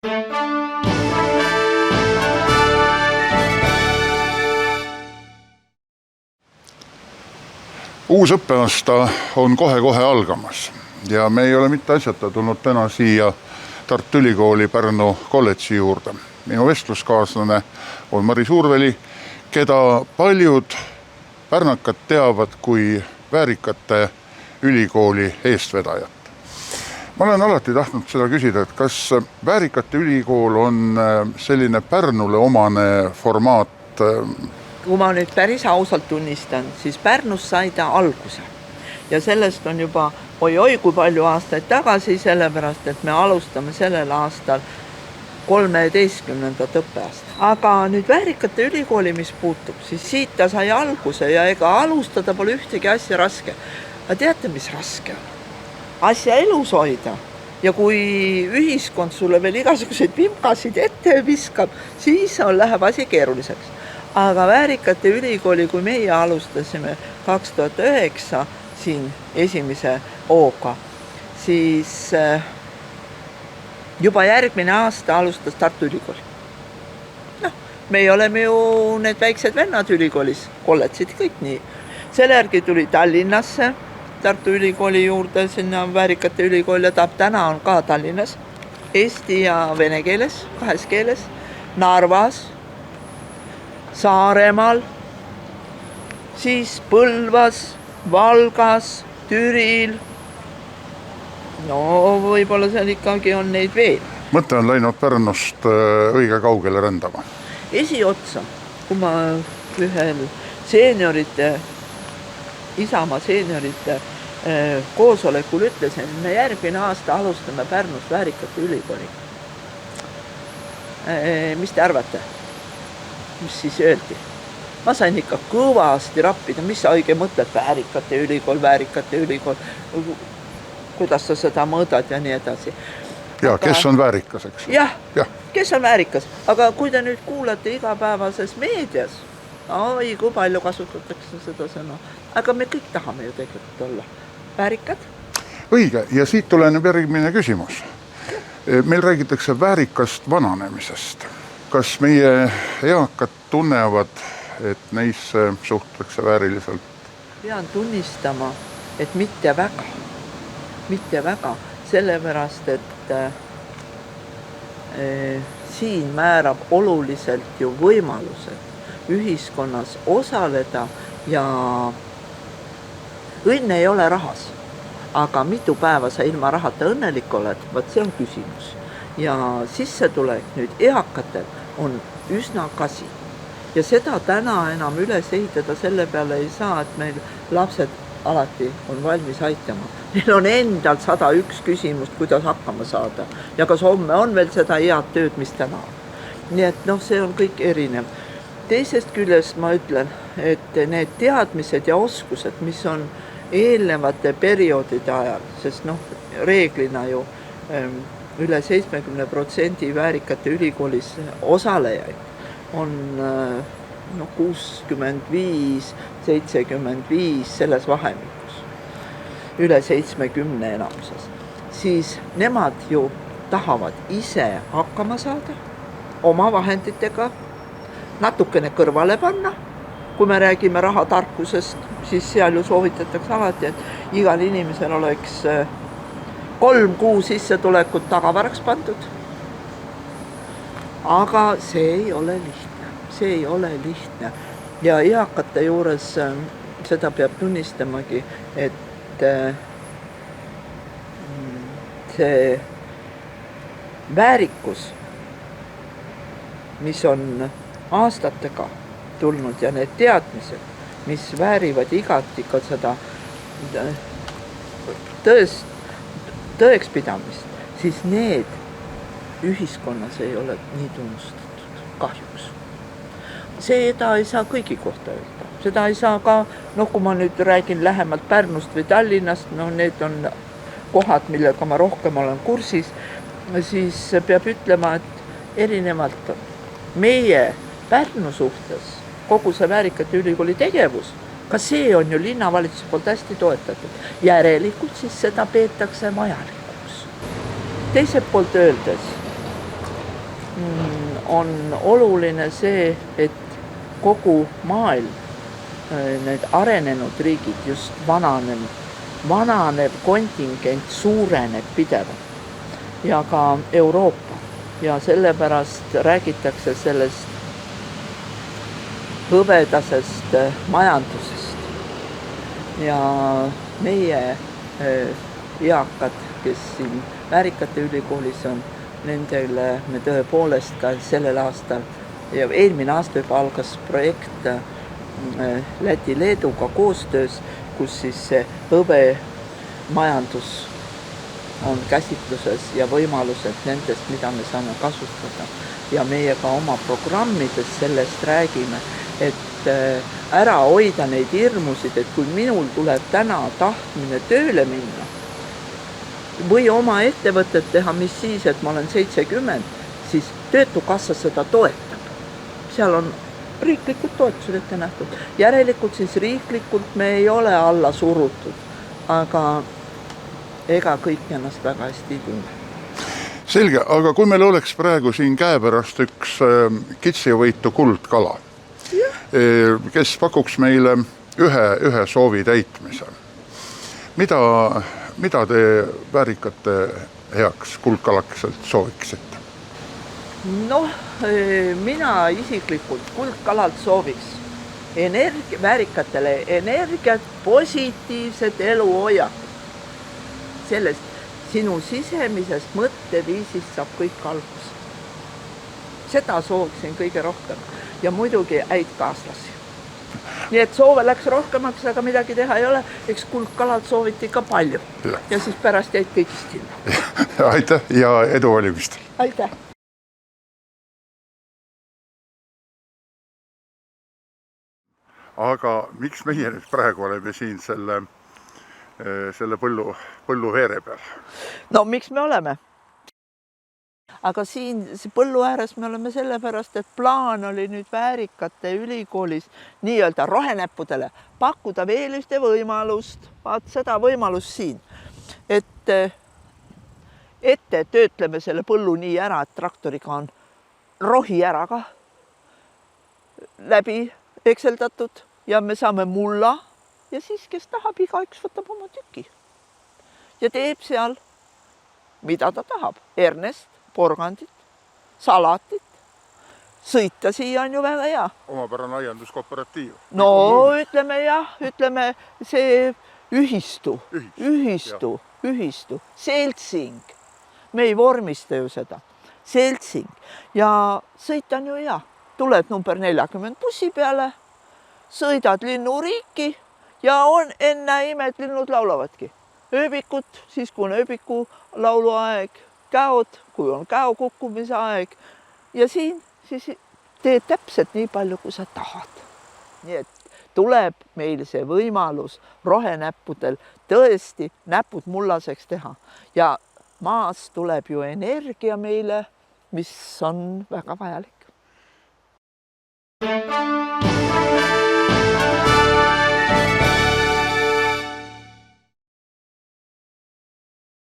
Uus õppeaasta on kohe-kohe algamas ja me ei ole mitte asjata tulnud täna siia Tartu Ülikooli Pärnu kolledži juurde. Minu vestluskaaslane on Mari Suurveli, keda paljud pärnakad teavad kui Väärikate ülikooli eestvedajat. Ma olen alati tahtnud seda küsida, et kas Väärikate ülikool on selline Pärnule omane formaat? Kui ma nüüd päris ausalt tunnistan, siis Pärnus sai ta alguse. Ja sellest on juba oi kui palju aastaid tagasi, sellepärast, et me alustame sellel aastal 13. õppeaasta. Aga nüüd Väärikate ülikooli, mis puutub, siis siit ta sai alguse ja ega alustada pole ühtegi asja raske. Aga teate, mis raske on? Asja elus hoida. Ja kui ühiskond sulle veel igasuguseid vimkasid ette viskab, siis läheb asi keeruliseks. Aga Väärikate ülikooli, kui meie alustasime 2009 siin esimese hooga, siis juba järgmine aasta alustas Tartu Ülikool. Me oleme ju need väiksed vennad ülikoolis, kolledžid kõik nii. Selle järgi tuli Tallinnasse, Tartu Ülikooli juurde, sinna Väärikate ülikool ja täna on ka Tallinnas, eesti ja vene keeles, kahes keeles, Narvas, Saaremaal, siis Põlvas, Valgas, Türil. No võib-olla seal ikkagi on neid veel. Mõte on läinud Pärnust õige kaugele rändama. Esiotsa, kui ma ühel Isamaa seeniorite koosolekul ütlesin, et me järgmine aasta alustame Pärnus Väärikate ülikooli. Mis te arvate? Mis siis öeldi? Ma sain ikka kõvasti rappida, mis õige mõtled Väärikate ülikool, kuidas sa seda mõõdad ja nii edasi. Ja, kes on väärikas, eks? Jah, kes on väärikas, aga kui te nüüd kuulate igapäevases meedias, kui palju kasutatakse seda sõna, aga me kõik tahame ju tegelikult olla väärikad. Õige, ja siit tuleneb järgmine küsimus. Meil räägitakse väärikast vananemisest. Kas meie eakad tunnevad, et neisse suhtakse vääriliselt? Pean tunnistama, et mitte väga, sellepärast, et siin määrab oluliselt ju võimalused ühiskonnas osaleda ja õnne ei ole rahas, aga mitu päeva sa ilma rahata õnnelik oled, vaat see on küsimus. Ja sissetulek nüüd eakatel on üsna kasi. Ja seda täna enam üles ehitada selle peale ei saa, et meil lapsed alati on valmis aitama. Neil on endal 101 küsimust, kuidas hakkama saada. Ja kas homme on veel seda head tööd, mis täna on. Nii et see on kõik erinev. Teisest küljest ma ütlen, et need teadmised ja oskused, mis on eelnevate perioodide ajal, sest reeglina ju üle 70% Väärikate ülikoolis osalejaid on 65, 75 selles vahemikus, üle 70 enamuses. Siis nemad ju tahavad ise hakkama saada, oma vahenditega natukene kõrvale panna. Kui me räägime rahatarkusest, siis seal ju soovitatakse alati, et igal inimesel oleks 3 kuu sissetulekut tagavaraks pandud. Aga see ei ole lihtne. Ja eakate juures seda peab tunnistamagi, et see väärikus, mis on aastatega tulnud ja need teadmised, mis väärivad igati ka seda tõekspidamist, siis need ühiskonnas ei ole nii tunnustatud, kahjuks. Seda ei saa kõigi kohta öelda. Seda ei saa ka, kui ma nüüd räägin lähemalt Pärnust või Tallinnast, need on kohad, millega ma rohkem olen kursis, siis peab ütlema, et erinevalt meie Pärnu suhtes kogu see Väärikate ülikooli tegevus, ka see on ju linnavalitsuse poolt hästi toetatud. Järelikult siis seda peetakse vajalikuks. Teiselt poolt öeldes, on oluline see, et kogu maailm, need arenenud riigid, just vananev kontingent suureneb pidevalt ja ka Euroopa ja sellepärast räägitakse sellest hõbedasest majandusest ja meie eakad, kes siin Väärikate ülikoolis on, nendele me tõepoolest ka sellel aastal ja eelmine aasta juba algas projekt Läti-Leeduga koostöös, kus siis see hõbemajandus on käsitluses ja võimalused nendest, mida me saame kasutada. Ja meie ka oma programmides sellest räägime, et ära hoida neid hirmusid, et kui minul tuleb täna tahtmine tööle minna või oma ettevõtet teha, mis siis, et ma olen 70, siis Töötukassa seda toetab. Seal on riiklikud toetused ette nähtud. Järelikult siis riiklikult me ei ole alla surutud, aga ega kõik ennast väga hästi ei tunne. Selge, aga kui meil oleks praegu siin käepärast üks kitsivõitu kuldkala, kes pakuks meile ühe soovi täitmise, mida te Väärikate heaks kuldkalakselt sooviksite? Noh, mina isiklikult kuldkalalt sooviks Väärikatele energiat, positiivset eluhoiakut. Sellest sinu sisemisest mõtteviisist saab kõik algus. Seda sooviksin kõige rohkem ja muidugi häid kaaslasi. Nii et soove läks rohkemaks, aga midagi teha ei ole. Eks kuldkalalt sooviti ka palju ja siis pärast jäid kõigist ilma. Aitäh ja edu valimistel! Aitäh! Aga miks meie nüüd praegu oleme siin selle põllu veere peal? No miks me oleme? Aga siin põllu ääres me oleme sellepärast, et plaan oli nüüd Väärikate ülikoolis nii-öelda rohenäppudele pakkuda veel ühte võimalust, vaat seda võimalust siin, et ette töötleme selle põllu nii ära, et traktoriga on rohi ära ka läbi ekseldatud ja me saame mulla ja siis, kes tahab, igaüks võtab oma tüki ja teeb seal, mida ta tahab. Ernest, porgandit, salatit. Sõita siia on ju väga hea. Omapärane aianduskooperatiiv. No ütleme see ühistu, seltsing. Me ei vormista ju seda. Seltsing. Ja sõita on ju hea. Tuled number 40 bussi peale, sõidad linnuriiki ja on enne imed, linnud laulavadki. Ööbikut, siis kui on ööbiku lauluaeg, käod, kui on käo kukkumise aeg ja siin siis teed täpselt nii palju, kui sa tahad. Nii et tuleb meil see võimalus rohenäppudel tõesti näpud mullaseks teha ja maas tuleb ju energia meile, mis on väga vajalik.